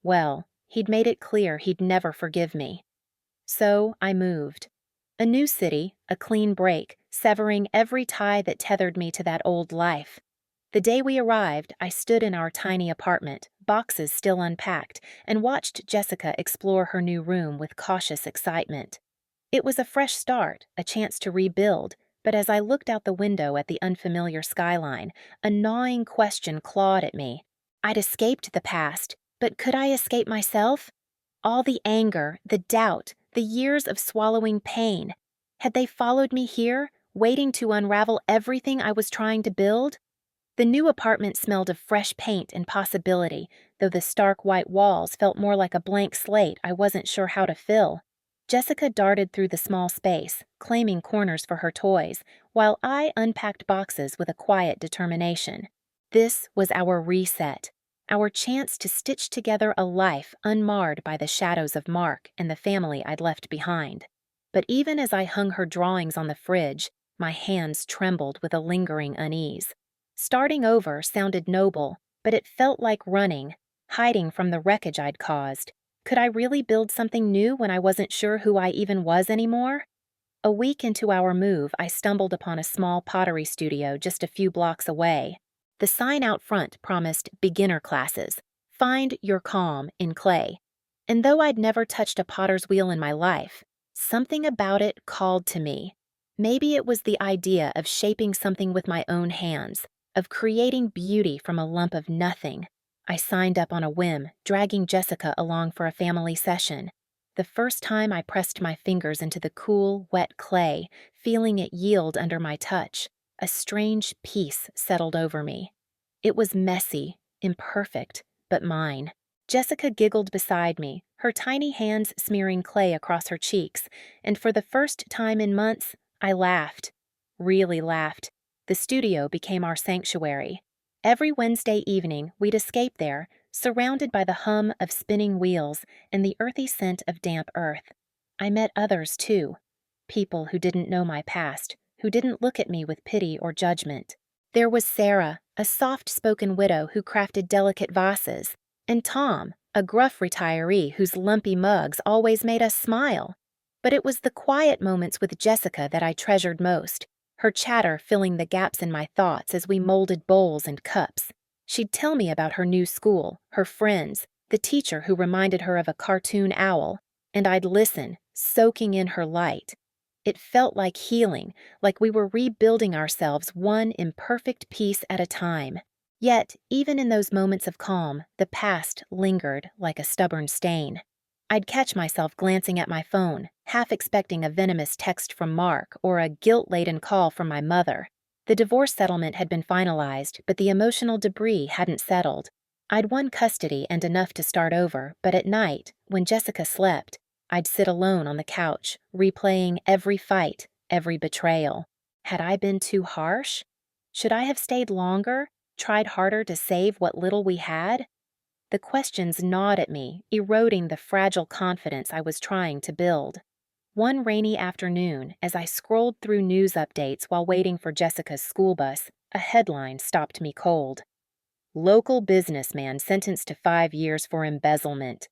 Well, he'd made it clear he'd never forgive me. So I moved. A new city, a clean break, severing every tie that tethered me to that old life. The day we arrived, I stood in our tiny apartment, boxes still unpacked, and watched Jessica explore her new room with cautious excitement. It was a fresh start, a chance to rebuild, but as I looked out the window at the unfamiliar skyline, a gnawing question clawed at me. I'd escaped the past, but could I escape myself? All the anger, the doubt, the years of swallowing pain. Had they followed me here, waiting to unravel everything I was trying to build? The new apartment smelled of fresh paint and possibility, though the stark white walls felt more like a blank slate I wasn't sure how to fill. Jessica darted through the small space, claiming corners for her toys, while I unpacked boxes with a quiet determination. This was our reset, our chance to stitch together a life unmarred by the shadows of Mark and the family I'd left behind. But even as I hung her drawings on the fridge, my hands trembled with a lingering unease. Starting over sounded noble, but it felt like running, hiding from the wreckage I'd caused. Could I really build something new when I wasn't sure who I even was anymore? A week into our move, I stumbled upon a small pottery studio just a few blocks away. The sign out front promised beginner classes. Find your calm in clay. And though I'd never touched a potter's wheel in my life, something about it called to me. Maybe it was the idea of shaping something with my own hands, of creating beauty from a lump of nothing. I signed up on a whim, dragging Jessica along for a family session. The first time I pressed my fingers into the cool, wet clay, feeling it yield under my touch, a strange peace settled over me. It was messy, imperfect, but mine. Jessica giggled beside me, her tiny hands smearing clay across her cheeks, and for the first time in months, I laughed. Really laughed. The studio became our sanctuary. Every Wednesday evening, we'd escape there, surrounded by the hum of spinning wheels and the earthy scent of damp earth. I met others, too. People who didn't know my past, who didn't look at me with pity or judgment. There was Sarah, a soft-spoken widow who crafted delicate vases, and Tom, a gruff retiree whose lumpy mugs always made us smile. But it was the quiet moments with Jessica that I treasured most, her chatter filling the gaps in my thoughts as we molded bowls and cups. She'd tell me about her new school, her friends, the teacher who reminded her of a cartoon owl, and I'd listen, soaking in her light. It felt like healing, like we were rebuilding ourselves one imperfect piece at a time. Yet, even in those moments of calm, the past lingered like a stubborn stain. I'd catch myself glancing at my phone, half expecting a venomous text from Mark or a guilt-laden call from my mother. The divorce settlement had been finalized, but the emotional debris hadn't settled. I'd won custody and enough to start over, but at night, when Jessica slept, I'd sit alone on the couch, replaying every fight, every betrayal. Had I been too harsh? Should I have stayed longer, tried harder to save what little we had? The questions gnawed at me, eroding the fragile confidence I was trying to build. One rainy afternoon, as I scrolled through news updates while waiting for Jessica's school bus, a headline stopped me cold. Local businessman sentenced to 5 years for embezzlement.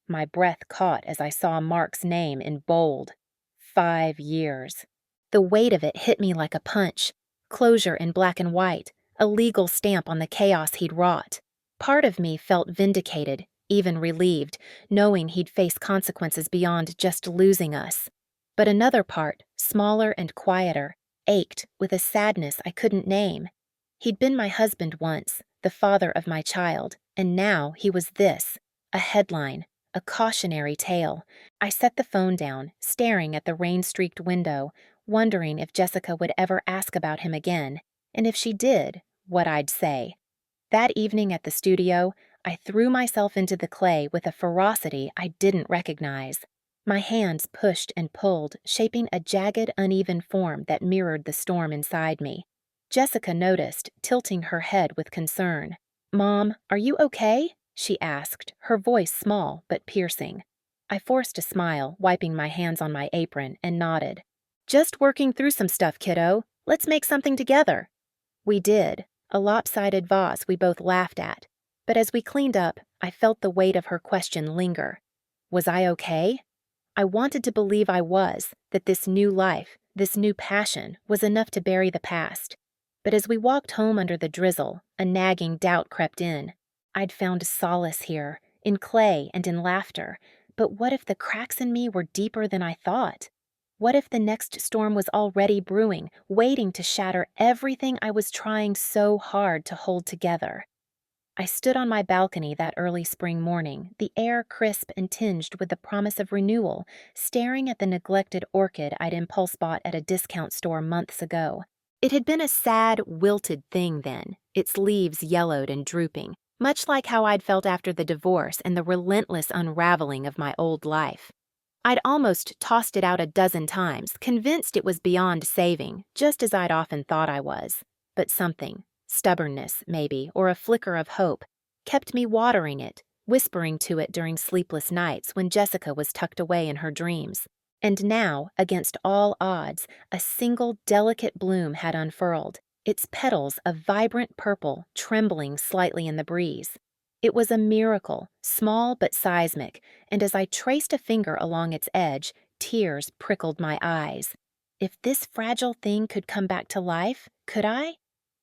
My breath caught as I saw Mark's name in bold. 5 years. The weight of it hit me like a punch. Closure in black and white, a legal stamp on the chaos he'd wrought. Part of me felt vindicated, even relieved, knowing he'd face consequences beyond just losing us. But another part, smaller and quieter, ached with a sadness I couldn't name. He'd been my husband once, the father of my child, and now he was this, a headline, a cautionary tale. I set the phone down, staring at the rain-streaked window, wondering if Jessica would ever ask about him again, and if she did, what I'd say. That evening at the studio, I threw myself into the clay with a ferocity I didn't recognize. My hands pushed and pulled, shaping a jagged, uneven form that mirrored the storm inside me. Jessica noticed, tilting her head with concern. "Mom, are you okay?" she asked, her voice small but piercing. I forced a smile, wiping my hands on my apron, and nodded. "Just working through some stuff, kiddo. Let's make something together." We did, a lopsided vase we both laughed at. But as we cleaned up, I felt the weight of her question linger. Was I okay? I wanted to believe I was, that this new life, this new passion, was enough to bury the past. But as we walked home under the drizzle, a nagging doubt crept in. I'd found solace here, in clay and in laughter, but what if the cracks in me were deeper than I thought? What if the next storm was already brewing, waiting to shatter everything I was trying so hard to hold together? I stood on my balcony that early spring morning, the air crisp and tinged with the promise of renewal, staring at the neglected orchid I'd impulse bought at a discount store months ago. It had been a sad, wilted thing then, its leaves yellowed and drooping, much like how I'd felt after the divorce and the relentless unraveling of my old life. I'd almost tossed it out a dozen times, convinced it was beyond saving, just as I'd often thought I was. But something, stubbornness maybe, or a flicker of hope, kept me watering it, whispering to it during sleepless nights when Jessica was tucked away in her dreams. And now, against all odds, a single delicate bloom had unfurled, its petals a vibrant purple trembling slightly in the breeze. It was a miracle, small but seismic, and as I traced a finger along its edge, tears prickled my eyes. If this fragile thing could come back to life, could I?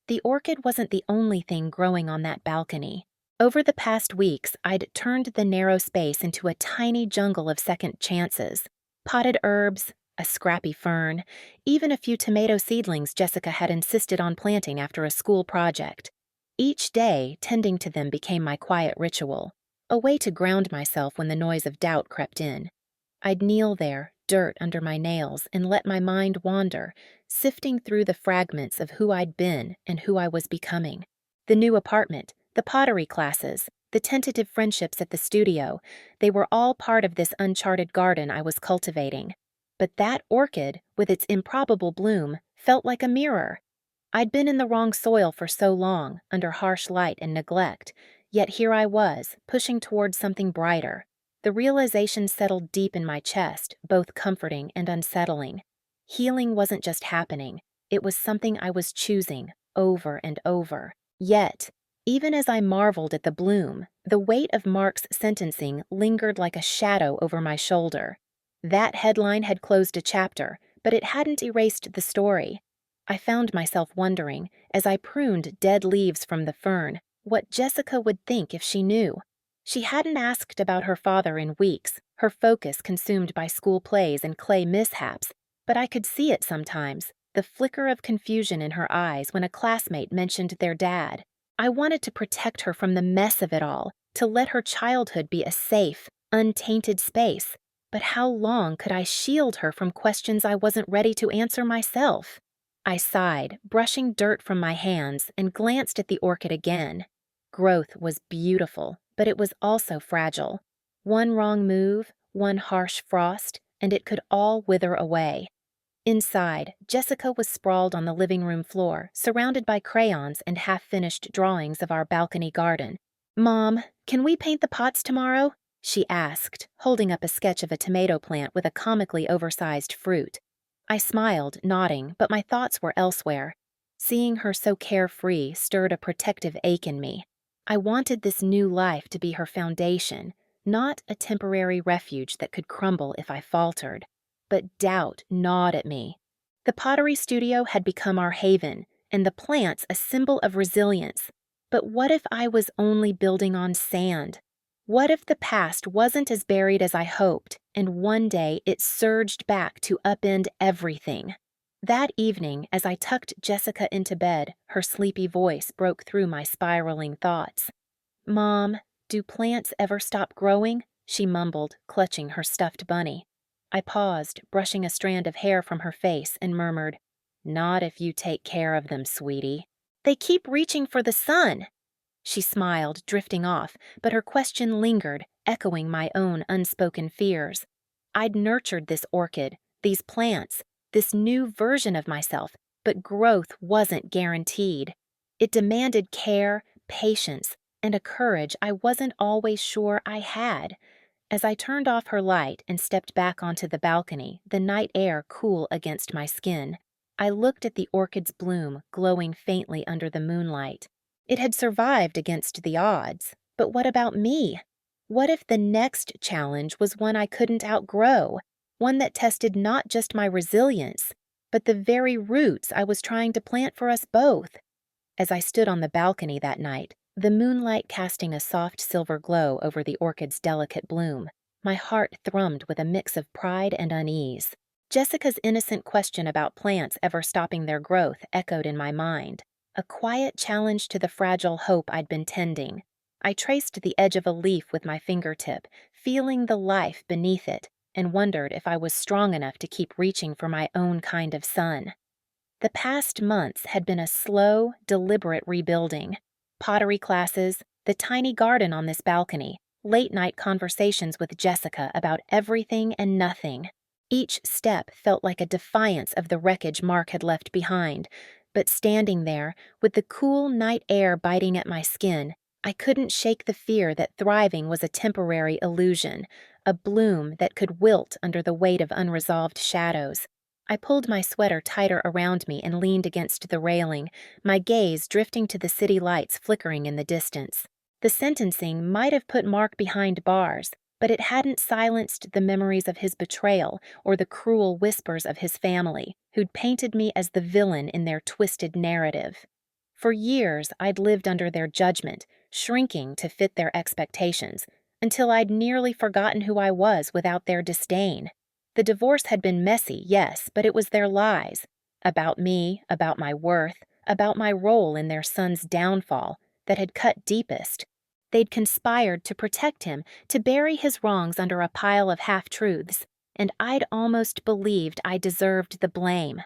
The orchid wasn't the only thing growing on that balcony. Over the past weeks, I'd turned the narrow space into a tiny jungle of second chances. Potted herbs, a scrappy fern, even a few tomato seedlings Jessica had insisted on planting after a school project. Each day, tending to them became my quiet ritual, a way to ground myself when the noise of doubt crept in. I'd kneel there, dirt under my nails, and let my mind wander, sifting through the fragments of who I'd been and who I was becoming. The new apartment, the pottery classes, the tentative friendships at the studio, they were all part of this uncharted garden I was cultivating. But that orchid, with its improbable bloom, felt like a mirror. I'd been in the wrong soil for so long, under harsh light and neglect, yet here I was, pushing towards something brighter. The realization settled deep in my chest, both comforting and unsettling. Healing wasn't just happening, it was something I was choosing, over and over. Yet, even as I marveled at the bloom, the weight of Mark's sentencing lingered like a shadow over my shoulder. That headline had closed a chapter, but it hadn't erased the story. I found myself wondering, as I pruned dead leaves from the fern, what Jessica would think if she knew. She hadn't asked about her father in weeks, her focus consumed by school plays and clay mishaps, but I could see it sometimes, the flicker of confusion in her eyes when a classmate mentioned their dad. I wanted to protect her from the mess of it all, to let her childhood be a safe, untainted space. But how long could I shield her from questions I wasn't ready to answer myself? I sighed, brushing dirt from my hands, and glanced at the orchid again. Growth was beautiful, but it was also fragile. One wrong move, one harsh frost, and it could all wither away. Inside, Jessica was sprawled on the living room floor, surrounded by crayons and half-finished drawings of our balcony garden. "Mom, can we paint the pots tomorrow?" she asked, holding up a sketch of a tomato plant with a comically oversized fruit. I smiled, nodding, but my thoughts were elsewhere. Seeing her so carefree stirred a protective ache in me. I wanted this new life to be her foundation, not a temporary refuge that could crumble if I faltered. But doubt gnawed at me. The pottery studio had become our haven, and the plants a symbol of resilience. But what if I was only building on sand? What if the past wasn't as buried as I hoped, and one day it surged back to upend everything? That evening, as I tucked Jessica into bed, her sleepy voice broke through my spiraling thoughts. "Mom, do plants ever stop growing?" she mumbled, clutching her stuffed bunny. I paused, brushing a strand of hair from her face, and murmured, "Not if you take care of them, sweetie." "They keep reaching for the sun." She smiled, drifting off, but her question lingered, echoing my own unspoken fears. I'd nurtured this orchid, these plants, this new version of myself, but growth wasn't guaranteed. It demanded care, patience, and a courage I wasn't always sure I had. As I turned off her light and stepped back onto the balcony, the night air cool against my skin, I looked at the orchid's bloom glowing faintly under the moonlight. It had survived against the odds, but what about me? What if the next challenge was one I couldn't outgrow, one that tested not just my resilience, but the very roots I was trying to plant for us both? As I stood on the balcony that night, the moonlight casting a soft silver glow over the orchid's delicate bloom, my heart thrummed with a mix of pride and unease. Jessica's innocent question about plants ever stopping their growth echoed in my mind, a quiet challenge to the fragile hope I'd been tending. I traced the edge of a leaf with my fingertip, feeling the life beneath it, and wondered if I was strong enough to keep reaching for my own kind of sun. The past months had been a slow, deliberate rebuilding. Pottery classes, the tiny garden on this balcony, late-night conversations with Jessica about everything and nothing. Each step felt like a defiance of the wreckage Mark had left behind, but standing there, with the cool night air biting at my skin, I couldn't shake the fear that thriving was a temporary illusion, a bloom that could wilt under the weight of unresolved shadows. I pulled my sweater tighter around me and leaned against the railing, my gaze drifting to the city lights flickering in the distance. The sentencing might have put Mark behind bars, but it hadn't silenced the memories of his betrayal or the cruel whispers of his family, who'd painted me as the villain in their twisted narrative. For years, I'd lived under their judgment, shrinking to fit their expectations, until I'd nearly forgotten who I was without their disdain. The divorce had been messy, yes, but it was their lies. About me, about my worth, about my role in their son's downfall, that had cut deepest. They'd conspired to protect him, to bury his wrongs under a pile of half-truths, and I'd almost believed I deserved the blame.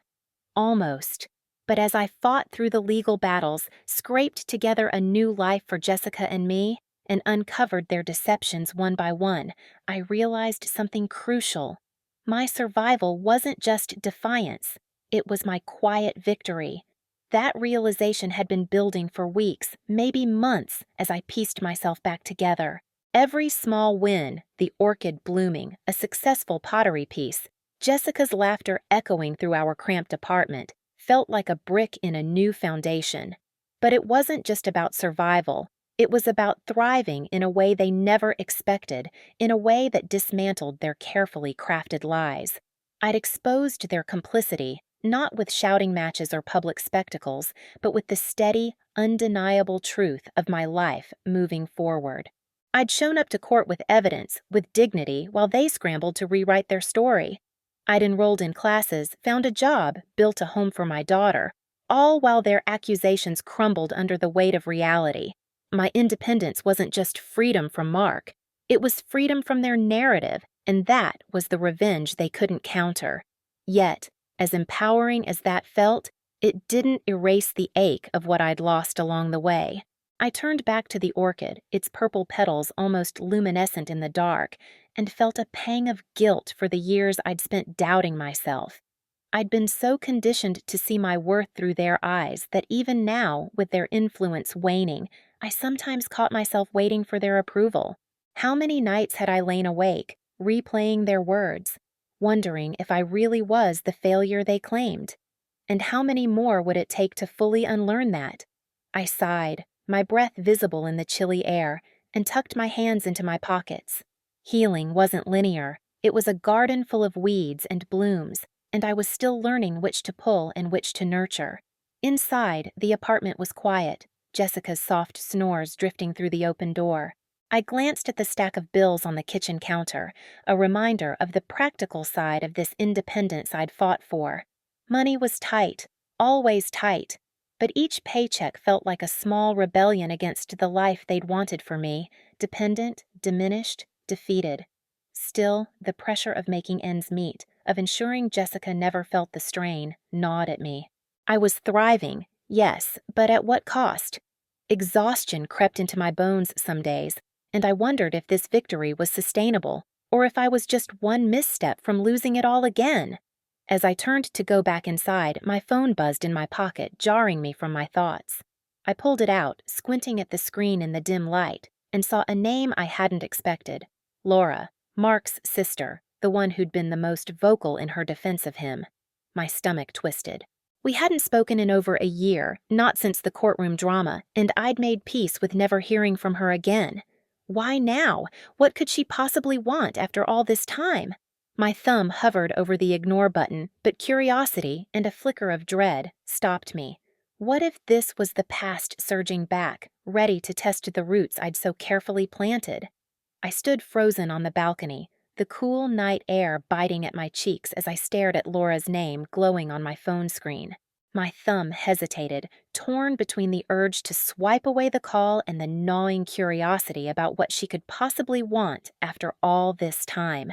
Almost. But as I fought through the legal battles, scraped together a new life for Jessica and me, and uncovered their deceptions one by one, I realized something crucial. My survival wasn't just defiance. It was my quiet victory. That realization had been building for weeks, maybe months, as I pieced myself back together. Every small win, the orchid blooming, a successful pottery piece, Jessica's laughter echoing through our cramped apartment, felt like a brick in a new foundation. But it wasn't just about survival. It was about thriving in a way they never expected, in a way that dismantled their carefully crafted lies. I'd exposed their complicity, not with shouting matches or public spectacles, but with the steady, undeniable truth of my life moving forward. I'd shown up to court with evidence, with dignity, while they scrambled to rewrite their story. I'd enrolled in classes, found a job, built a home for my daughter, all while their accusations crumbled under the weight of reality. My independence wasn't just freedom from Mark. It was freedom from their narrative, and that was the revenge they couldn't counter. Yet, as empowering as that felt, it didn't erase the ache of what I'd lost along the way. I turned back to the orchid, its purple petals almost luminescent in the dark, and felt a pang of guilt for the years I'd spent doubting myself. I'd been so conditioned to see my worth through their eyes that even now, with their influence waning, I sometimes caught myself waiting for their approval. How many nights had I lain awake, replaying their words, wondering if I really was the failure they claimed? And how many more would it take to fully unlearn that? I sighed, my breath visible in the chilly air, and tucked my hands into my pockets. Healing wasn't linear. It was a garden full of weeds and blooms, and I was still learning which to pull and which to nurture. Inside, the apartment was quiet, Jessica's soft snores drifting through the open door. I glanced at the stack of bills on the kitchen counter, a reminder of the practical side of this independence I'd fought for. Money was tight, always tight, but each paycheck felt like a small rebellion against the life they'd wanted for me, dependent, diminished, defeated. Still, the pressure of making ends meet, of ensuring Jessica never felt the strain, gnawed at me. I was thriving, yes, but at what cost? Exhaustion crept into my bones some days, and I wondered if this victory was sustainable, or if I was just one misstep from losing it all again. As I turned to go back inside, my phone buzzed in my pocket, jarring me from my thoughts. I pulled it out, squinting at the screen in the dim light, and saw a name I hadn't expected. Laura, Mark's sister, the one who'd been the most vocal in her defense of him. My stomach twisted. We hadn't spoken in over a year, not since the courtroom drama, and I'd made peace with never hearing from her again. Why now? What could she possibly want after all this time? My thumb hovered over the ignore button, but curiosity and a flicker of dread stopped me. What if this was the past surging back, ready to test the roots I'd so carefully planted? I stood frozen on the balcony, the cool night air biting at my cheeks as I stared at Laura's name glowing on my phone screen. My thumb hesitated, torn between the urge to swipe away the call and the gnawing curiosity about what she could possibly want after all this time.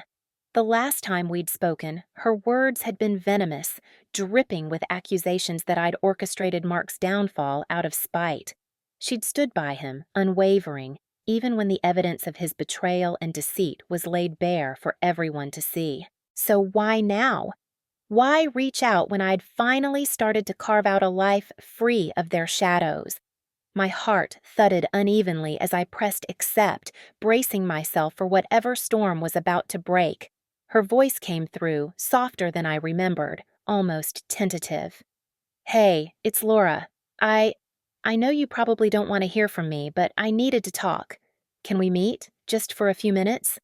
The last time we'd spoken, her words had been venomous, dripping with accusations that I'd orchestrated Mark's downfall out of spite. She'd stood by him, unwavering, even when the evidence of his betrayal and deceit was laid bare for everyone to see. So why now? Why reach out when I'd finally started to carve out a life free of their shadows? My heart thudded unevenly as I pressed accept, bracing myself for whatever storm was about to break. Her voice came through, softer than I remembered, almost tentative. "Hey, it's Laura. I know you probably don't want to hear from me, but I needed to talk. Can we meet, just for a few minutes?"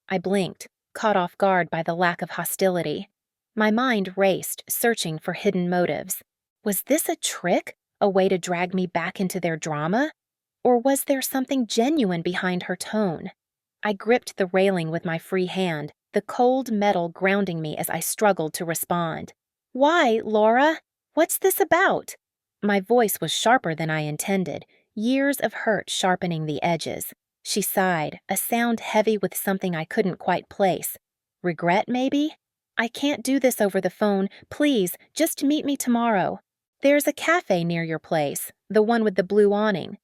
I blinked, caught off guard by the lack of hostility. My mind raced, searching for hidden motives. Was this a trick? A way to drag me back into their drama? Or was there something genuine behind her tone? I gripped the railing with my free hand, the cold metal grounding me as I struggled to respond. Why, Laura? What's this about? My voice was sharper than I intended, years of hurt sharpening the edges. She sighed, a sound heavy with something I couldn't quite place. Regret, maybe? I can't do this over the phone. Please, just meet me tomorrow. There's a cafe near your place, the one with the blue awning.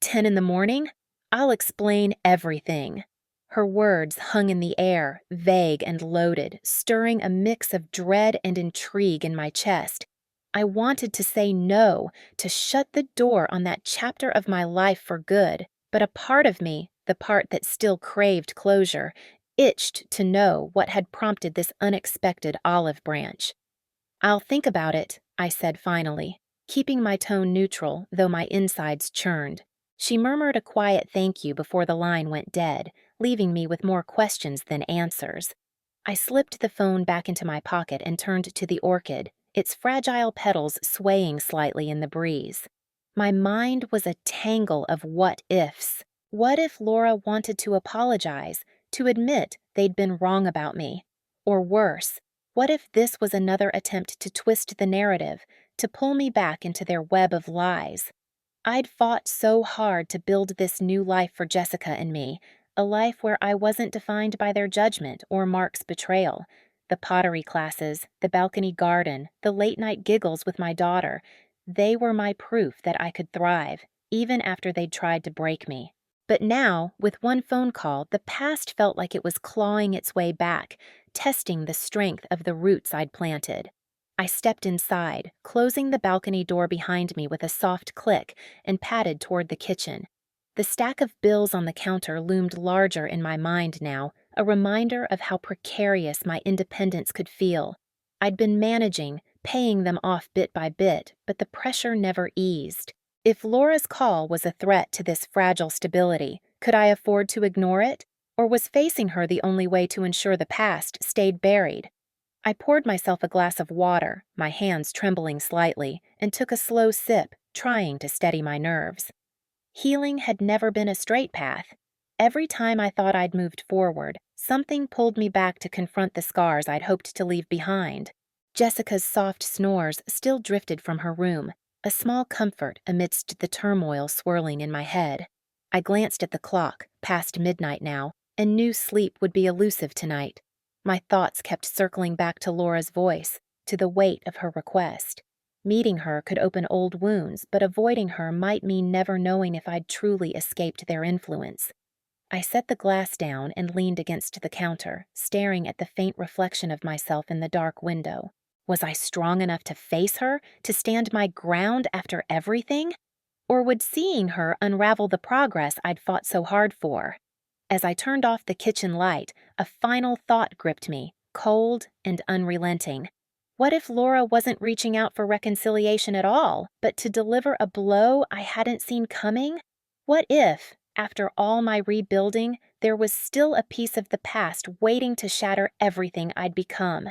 10 in the morning? I'll explain everything. Her words hung in the air, vague and loaded, stirring a mix of dread and intrigue in my chest. I wanted to say no, to shut the door on that chapter of my life for good, but a part of me, the part that still craved closure, itched to know what had prompted this unexpected olive branch. I'll think about it, I said finally, keeping my tone neutral, though my insides churned. She murmured a quiet thank you before the line went dead, leaving me with more questions than answers. I slipped the phone back into my pocket and turned to the orchid, its fragile petals swaying slightly in the breeze. My mind was a tangle of what-ifs. What if Laura wanted to apologize, to admit they'd been wrong about me? Or worse, what if this was another attempt to twist the narrative, to pull me back into their web of lies? I'd fought so hard to build this new life for Jessica and me, a life where I wasn't defined by their judgment or Mark's betrayal. The pottery classes, the balcony garden, the late-night giggles with my daughter, they were my proof that I could thrive, even after they'd tried to break me. But now, with one phone call, the past felt like it was clawing its way back, testing the strength of the roots I'd planted. I stepped inside, closing the balcony door behind me with a soft click, and padded toward the kitchen. The stack of bills on the counter loomed larger in my mind now, a reminder of how precarious my independence could feel. I'd been managing, paying them off bit by bit, but the pressure never eased. If Laura's call was a threat to this fragile stability, could I afford to ignore it? Or was facing her the only way to ensure the past stayed buried? I poured myself a glass of water, my hands trembling slightly, and took a slow sip, trying to steady my nerves. Healing had never been a straight path. Every time I thought I'd moved forward, something pulled me back to confront the scars I'd hoped to leave behind. Jessica's soft snores still drifted from her room, a small comfort amidst the turmoil swirling in my head. I glanced at the clock, past midnight now, and knew sleep would be elusive tonight. My thoughts kept circling back to Laura's voice, to the weight of her request. Meeting her could open old wounds, but avoiding her might mean never knowing if I'd truly escaped their influence. I set the glass down and leaned against the counter, staring at the faint reflection of myself in the dark window. Was I strong enough to face her, to stand my ground after everything? Or would seeing her unravel the progress I'd fought so hard for? As I turned off the kitchen light, a final thought gripped me, cold and unrelenting. What if Laura wasn't reaching out for reconciliation at all, but to deliver a blow I hadn't seen coming? What if, after all my rebuilding, there was still a piece of the past waiting to shatter everything I'd become?